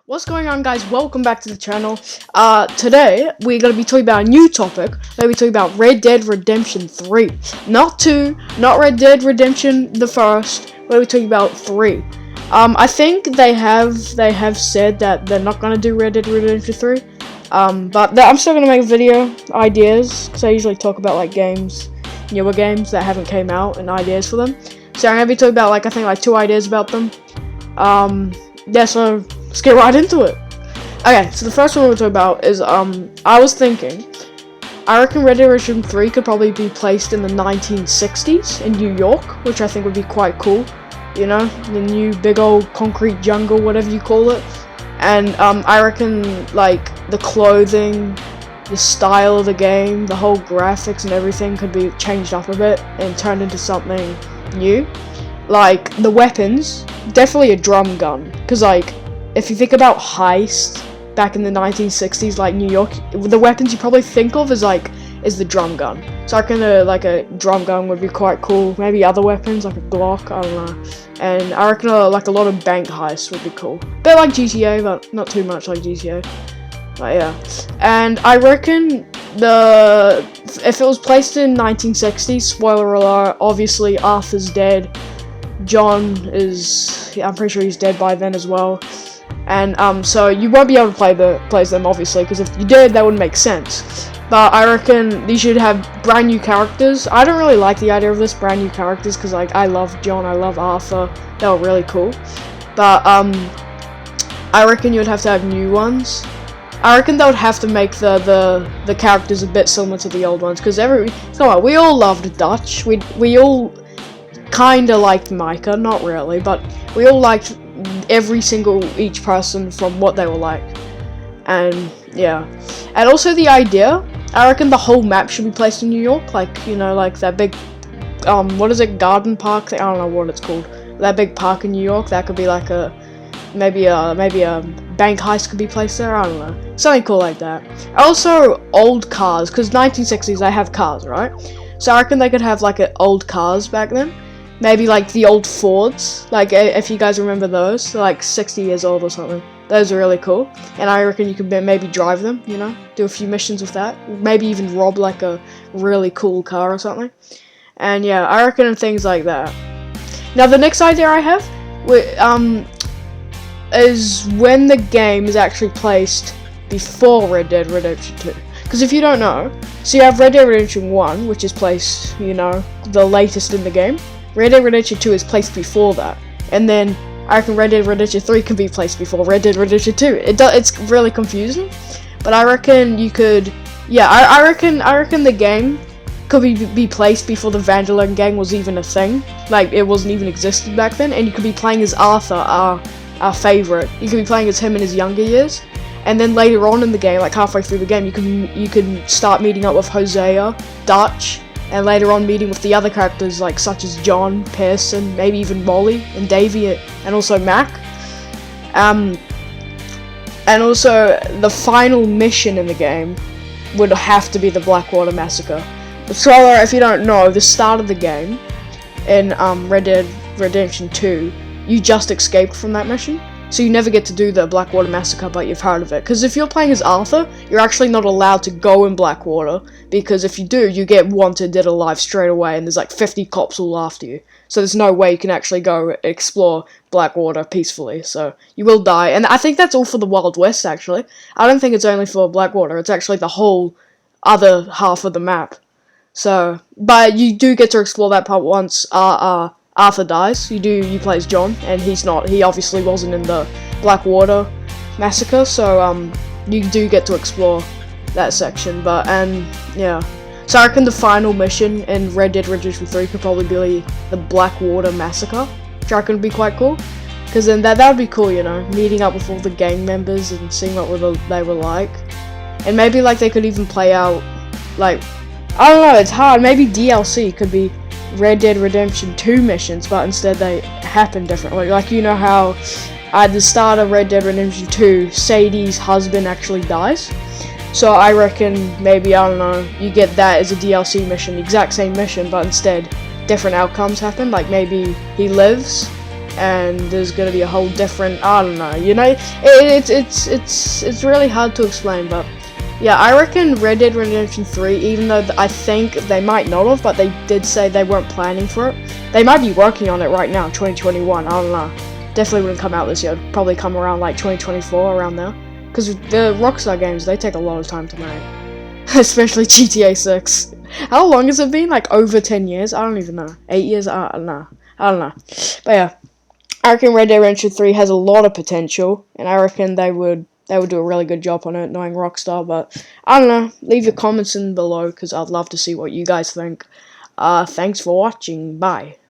What's going on, guys? Welcome back to the channel. Today we're going to be talking about a new topic. We're going to be talking about Red Dead Redemption 3. Not 2, not Red Dead Redemption the first. We're going to be talking about 3. I think they have said that they're not going to do Red Dead Redemption 3. But I'm still going to make video ideas, because I usually talk about like games, newer games that haven't came out, and ideas for them. So I'm going to be talking about I think 2 ideas about them. Yeah, so let's get right into it. Okay, so the first one we're talking about is, I was thinking, I reckon Red Dead Redemption 3 could probably be placed in the 1960s in New York, which I think would be quite cool. You know, the new big old concrete jungle, whatever you call it. And, I reckon, like, the clothing, the style of the game, the whole graphics and everything could be changed up a bit and turned into something new. Like, the weapons, definitely a drum gun, because, like, if you think about heist back in the 1960s, like New York, the weapons you probably think of is the drum gun. So I reckon a drum gun would be quite cool. Maybe other weapons like a Glock, I don't know. And I reckon a lot of bank heists would be cool. Bit like GTA, but not too much like GTA. But yeah, and I reckon if it was placed in 1960s, spoiler alert, obviously Arthur's dead. John is, I'm pretty sure he's dead by then as well. And so you won't be able to play them, obviously, because if you did, that wouldn't make sense. But I reckon you should have brand new characters. I don't really like the idea of this, brand new characters, because like I love John, I love Arthur. They were really cool. But I reckon you would have to have new ones. I reckon they would have to make the characters a bit similar to the old ones, because come on, we all loved Dutch. We all kinda liked Micah, not really, but we all liked each person from what they were like. And yeah, and also the idea, I reckon the whole map should be placed in New York, like, you know, like that big what is it, garden park thing? I don't know what it's called, that big park in New York. That could be like maybe a bank heist could be placed there. I don't know, something cool like that. Also old cars, because 1960s they have cars, right? So I reckon they could have like old cars back then. Maybe like the old Fords, like if you guys remember those, they're like 60 years old or something. Those are really cool, and I reckon you could maybe drive them, you know, do a few missions with that. Maybe even rob like a really cool car or something. And yeah, I reckon things like that. Now the next idea I have, is when the game is actually placed before Red Dead Redemption 2. Because if you don't know, so you have Red Dead Redemption 1, which is placed, you know, the latest in the game. Red Dead Redemption 2 is placed before that, and then I reckon Red Dead Redemption 3 can be placed before Red Dead Redemption 2. It's really confusing, but I reckon you could, yeah, I reckon the game could be placed before the Vanderlyn gang was even a thing, like it wasn't even existed back then, and you could be playing as Arthur, our favorite. You could be playing as him in his younger years, and then later on in the game, like halfway through the game, you can start meeting up with Hosea, Dutch, and later on meeting with the other characters like such as John, Pearson, maybe even Molly and Davey, and also Mac. And also the final mission in the game would have to be the Blackwater Massacre. So if you don't know, the start of the game in Red Dead Redemption 2, you just escaped from that mission. So you never get to do the Blackwater Massacre, but you've heard of it. Because if you're playing as Arthur, you're actually not allowed to go in Blackwater, because if you do, you get wanted dead alive straight away, and there's like 50 cops all after you. So there's no way you can actually go explore Blackwater peacefully, so you will die. And I think that's all for the Wild West, actually. I don't think it's only for Blackwater, it's actually the whole other half of the map. So, but you do get to explore that part once Arthur dies. You play as John, and he obviously wasn't in the Blackwater Massacre, so you do get to explore that section. Yeah, so I reckon the final mission in Red Dead Redemption 3 could probably be the Blackwater Massacre, which I reckon would be quite cool, because then that would be cool, you know, meeting up with all the gang members and seeing what they were like, and maybe like they could even play out, like, I don't know, it's hard, maybe DLC could be Red Dead Redemption 2 missions, but instead they happen differently. Like, you know how at the start of Red Dead Redemption 2, Sadie's husband actually dies? So I reckon maybe, I don't know, you get that as a DLC mission, the exact same mission, but instead different outcomes happen. Like maybe he lives, and there's gonna be a whole different, I don't know, you know, it's really hard to explain, but yeah, I reckon Red Dead Redemption 3, even though I think they might not have, but they did say they weren't planning for it. They might be working on it right now, 2021, I don't know. Definitely wouldn't come out this year, it'd probably come around like 2024, around there. Because the Rockstar games, they take a lot of time to make. Especially GTA 6. How long has it been? Like over 10 years? I don't even know. 8 years? I don't know. But yeah, I reckon Red Dead Redemption 3 has a lot of potential, and I reckon they would do a really good job on it, knowing Rockstar. But I don't know. Leave your comments in below, because I'd love to see what you guys think. Thanks for watching. Bye.